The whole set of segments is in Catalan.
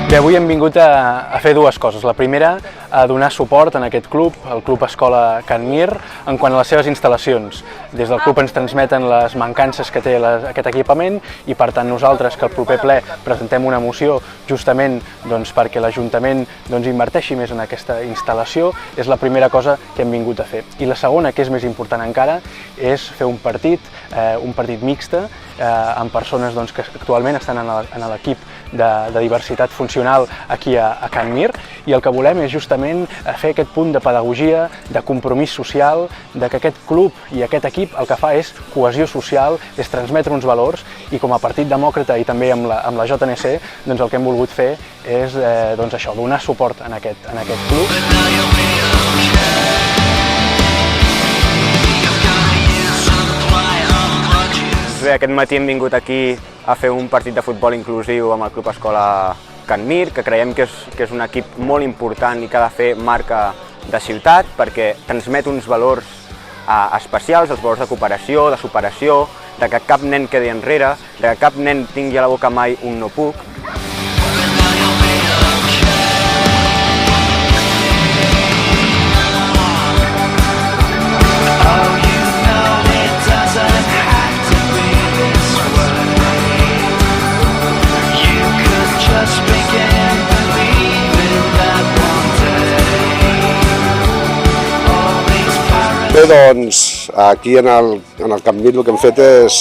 Bé, avui hem vingut a fer dues coses. La primera, a donar suport en aquest club, el Club Escola Can Mir, en quant a les seves instal·lacions. Des del club ens transmeten les mancances que té aquest equipament i, per tant, nosaltres, que al proper ple presentem una moció justament perquè l'Ajuntament inverteixi més en aquesta instal·lació, és la primera cosa que hem vingut a fer. I la segona, que és més important encara, és fer un partit mixte amb persones que actualment estan en l'equip de diversitat funcional aquí a Can Mir, i el que volem és justament fer aquest punt de pedagogia, de compromís social, de que aquest club i aquest equip el que fa és cohesió social, és transmetre uns valors, i com a partit demòcrata i també amb la JNC, el que hem volgut fer és això, donar suport en aquest club. Bé, aquest matí hem vingut aquí a fer un partit de futbol inclusiu amb el Club Escola Can Mir, que creiem que és un equip molt important i que ha de fer marca de ciutat perquè transmet uns valors especials, els valors de cooperació, de superació, de que cap nen quedi enrere, de que cap nen tingui a la boca mai un no puc. Bé, doncs, aquí en el Can Mir el que hem fet és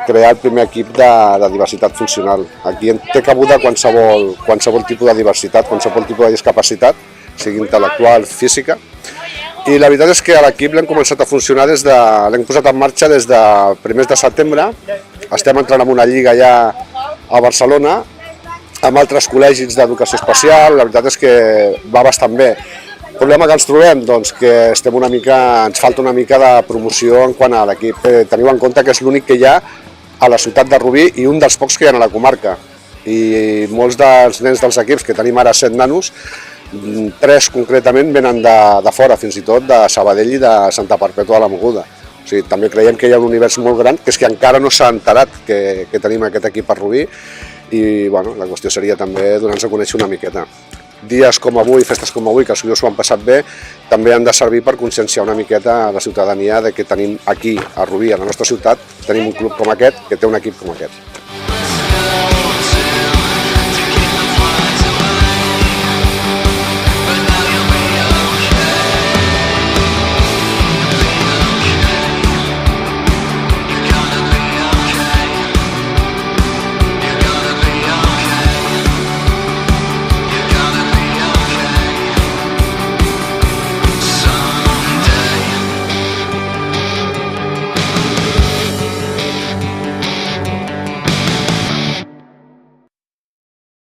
crear el primer equip de diversitat funcional. Aquí té cabuda qualsevol tipus de diversitat, qualsevol tipus de discapacitat, sigui intel·lectual, física. I la veritat és que l'equip l'hem començat a funcionar l'hem posat en marxa des de primers de setembre. Estem entrant en una lliga ja a Barcelona, amb altres col·legis d'educació especial. La veritat és que va bastant bé. El problema que ens trobem, que ens falta una mica de promoció en quant a l'equip. Teniu en compte que és l'únic que hi ha a la ciutat de Rubí i un dels pocs que hi ha a la comarca. I molts dels nens dels equips, que tenim ara 7 nanos, 3 concretament venen de fora, fins i tot de Sabadell i de Santa Perpètua de la Mogoda. O sigui, també creiem que hi ha un univers molt gran, que és que encara no s'ha enterat que tenim aquest equip a Rubí, i la qüestió seria també donar-nos a conèixer una miqueta. Dies com avui, festes com avui, que els crios s'ho han passat bé, també han de servir per conscienciar una miqueta a la ciutadania de que tenim aquí, a Rubí, a la nostra ciutat, tenim un club com aquest, que té un equip com aquest.